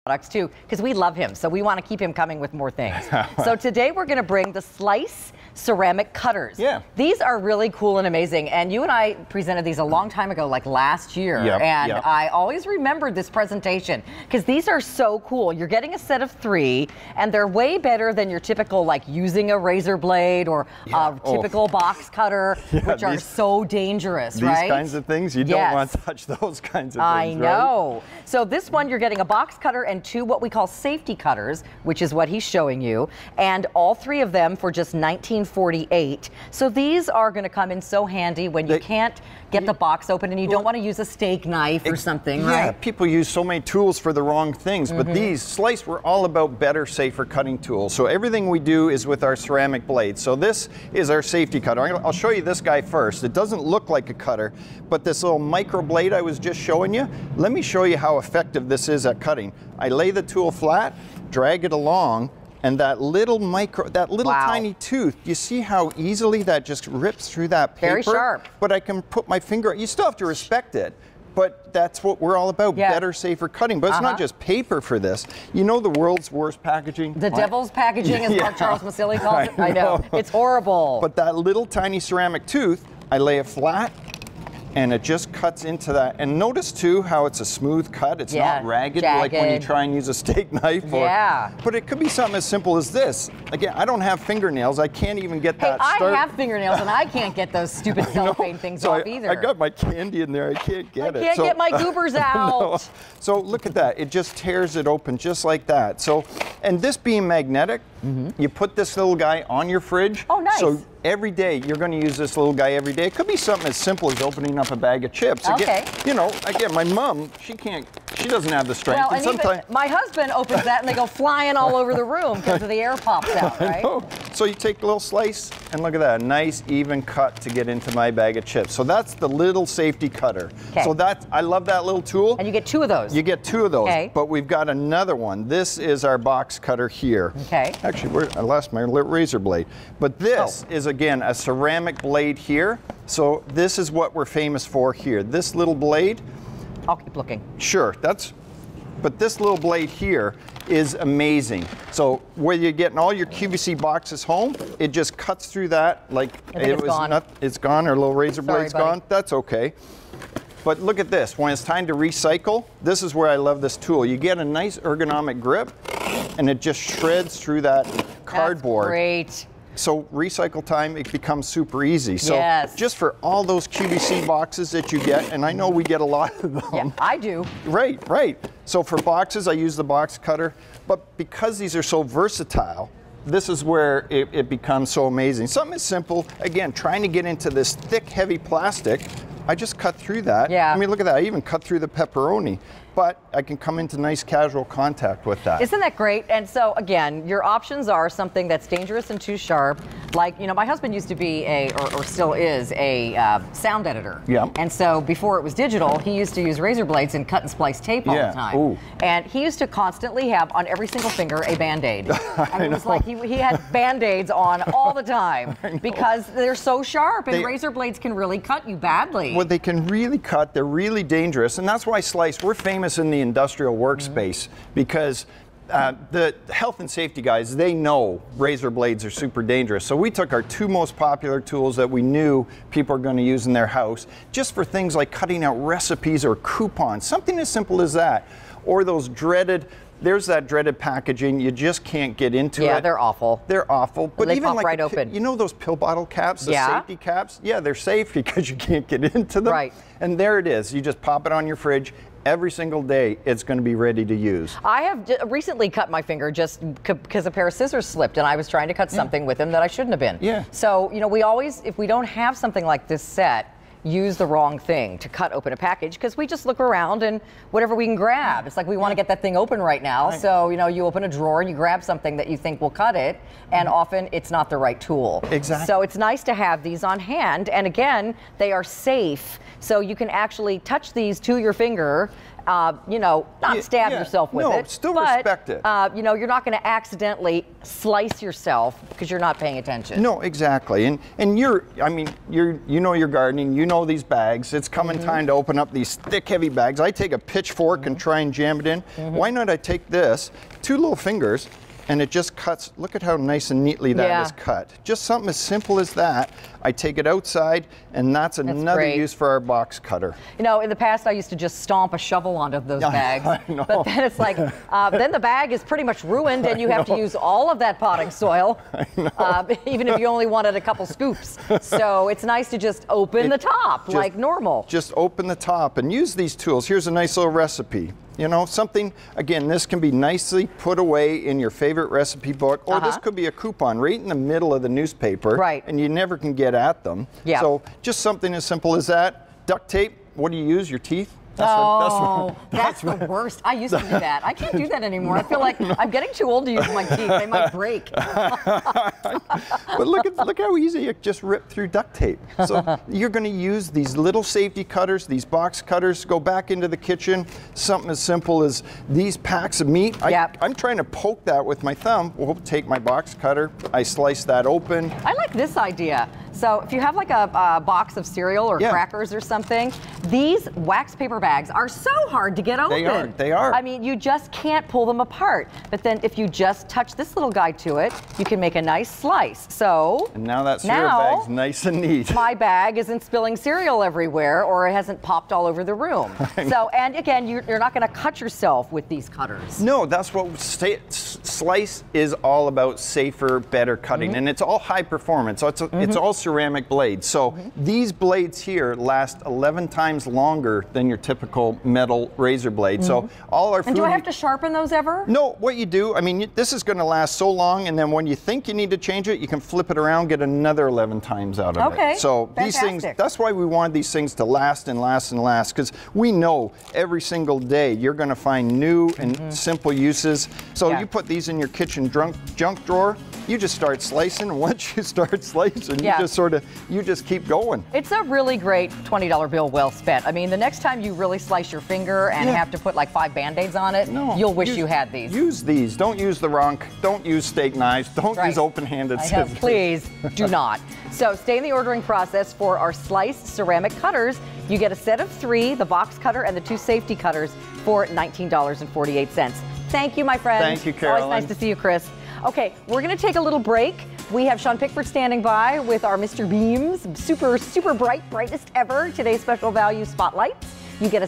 products too, because we love him, so we want to keep him coming with more things. So today we're going to bring the Slice ceramic cutters. Yeah. These are really cool and amazing, and you and I presented these a long time ago, like last year, and I always remembered this presentation because these are so cool. You're getting a set of 3, and they're way better than your typical, like using a razor blade or a typical box cutter, which are so dangerous, right? These kinds of things, you don't want to touch those kinds of things, I know. Right? So this one, you're getting a box cutter and 2 what we call safety cutters, which is what he's showing you, and all 3 of them for just $19.48. So these are going to come in so handy when you can't get the box open and you don't want to use a steak knife or something, right? Yeah, people use so many tools for the wrong things, but these Slice, we're all about better, safer cutting tools. So everything we do is with our ceramic blades. So this is our safety cutter. I'll show you this guy first. It doesn't look like a cutter, but this little micro blade I was just showing you, let me show you how effective this is at cutting. I lay the tool flat, drag it along, and that little tiny tooth, you see how easily that just rips through that paper? Very sharp. But I can put my finger, you still have to respect it, but that's what we're all about, better, safer cutting. But it's not just paper for this. You know the world's worst packaging? The devil's packaging, as Mark Charles Massili calls it? I know. It's horrible. But that little tiny ceramic tooth, I lay it flat, and it just cuts into that. And notice too how it's a smooth cut. It's not ragged like when you try and use a steak knife. But it could be something as simple as this. Again, I don't have fingernails. I can't even get that I have fingernails and I can't get those stupid cellophane things off either. I got my candy in there. I can't get it. I can't get my goobers out. So look at that. It just tears it open just like that. So, and this being magnetic, you put this little guy on your fridge. Oh, nice. So every day, you're going to use this little guy every day. It could be something as simple as opening up a bag of chips. Again, you know, again, my mom, she doesn't have the strength. Well, and even my husband opens that and they go flying all over the room because of the air pops out, right? So you take a little slice and look at that, a nice even cut to get into my bag of chips. So that's the little safety cutter. So I love that little tool. And you get 2 of those. You get 2 of those, but we've got another one. This is our box cutter here. Actually, I lost my razor blade. But this is, again, a ceramic blade here. So this is what we're famous for here. This little blade. I'll keep looking. Sure, but this little blade here is amazing. So where you're getting all your QVC boxes home, it just cuts through that like it's gone, our little razor blade's gone. That's okay. But look at this, when it's time to recycle, this is where I love this tool. You get a nice ergonomic grip and it just shreds through that cardboard. That's great. So recycle time, it becomes super easy. So just for all those QVC boxes that you get, and I know we get a lot of them. Yeah, I do. Right. So for boxes, I use the box cutter. But because these are so versatile, this is where it becomes so amazing. Something as simple, again, trying to get into this thick, heavy plastic, I just cut through that. I mean, look at that, I even cut through the pepperoni. But I can come into nice casual contact with that. Isn't that great? And so again, your options are something that's dangerous and too sharp. Like, you know, my husband used to be or still is a sound editor. And so before it was digital, he used to use razor blades and cut and splice tape all the time. And he used to constantly have on every single finger a Band-Aid. And it was like he had Band-Aids on all the time because they're so sharp and razor blades can really cut you badly. Well, they can really cut. They're really dangerous. And that's why Slice, we're famous in the industrial workspace because the health and safety guys, they know razor blades are super dangerous. So we took our 2 most popular tools that we knew people are going to use in their house just for things like cutting out recipes or coupons, something as simple as that. Or those there's that dreaded packaging. You just can't get into it. Yeah, they're awful. They're awful. But they even pop like right open. You know those pill bottle caps, the safety caps? Yeah, they're safe because you can't get into them. Right. And there it is. You just pop it on your fridge. Every single day, it's going to be ready to use. I have recently cut my finger just because a pair of scissors slipped and I was trying to cut something with them that I shouldn't have been. So, you know, we always, if we don't have something like this set, use the wrong thing to cut open a package because we just look around and whatever we can grab. It's like we want to get that thing open right now. So, you know, you open a drawer and you grab something that you think will cut it, and often it's not the right tool. So it's nice to have these on hand, and again, they are safe. So you can actually touch these to your finger you know, not stab yourself with it. No, still respect it. You know, you're not going to accidentally slice yourself because you're not paying attention. No, exactly. And you know your gardening, you know these bags. It's coming time to open up these thick, heavy bags. I take a pitchfork and try and jam it in. Why not I take this, 2 little fingers, and it just cuts. Look at how nice and neatly that is cut. Just something as simple as that. I take it outside, and that's another use for our box cutter. You know, in the past, I used to just stomp a shovel onto those bags. I know. But then it's like, then the bag is pretty much ruined, and you have to use all of that potting soil, even if you only wanted a couple scoops. So it's nice to just open the top like normal. Just open the top and use these tools. Here's a nice little recipe. You know, something, again, this can be nicely put away in your favorite recipe book, or this could be a coupon right in the middle of the newspaper, and you never can get at them. So just something as simple as that. Duct tape, what do you use, your teeth? That's the worst. I used to do that. I can't do that anymore. I feel like I'm getting too old to use my teeth. They might break. But look how easy it just ripped through duct tape. So you're going to use these little safety cutters, these box cutters, go back into the kitchen. Something as simple as these packs of meat. I'm trying to poke that with my thumb. We'll take my box cutter. I slice that open. I like this idea. So if you have like a box of cereal or crackers or something, these wax paper bags are so hard to get open. They are. I mean, you just can't pull them apart. But then if you just touch this little guy to it, you can make a nice slice. So and now that cereal bag's nice and neat. My bag isn't spilling cereal everywhere, or it hasn't popped all over the room. So, and again, you're not going to cut yourself with these cutters. No, that's what Slice is all about: safer, better cutting, and it's all high performance. So it's all ceramic blades. So these blades here last 11 times longer than your typical metal razor blade. So all our food. And do I have to sharpen those ever? No, what you do, I mean, this is going to last so long, and then when you think you need to change it, you can flip it around, get another 11 times out of it. So these things, that's why we want these things to last and last and last, because we know every single day you're going to find new and simple uses. So you put these in your kitchen junk drawer, you just start slicing, and once you start slicing, you just keep going. It's a really great $20 bill well spent. I mean, the next time you really slice your finger and have to put like 5 Band-Aids on it, you'll wish you had these. Use these. Don't use don't use steak knives. Don't use open-handed scissors. Please do not. So stay in the ordering process for our sliced ceramic cutters. You get a set of 3, the box cutter and the 2 safety cutters for $19.48. Thank you, my friend. Thank you, Carolyn. Always nice to see you, Chris. Okay, we're going to take a little break. We have Sean Pickford standing by with our Mr. Beams, super bright, brightest ever, today's special value spotlights. You get a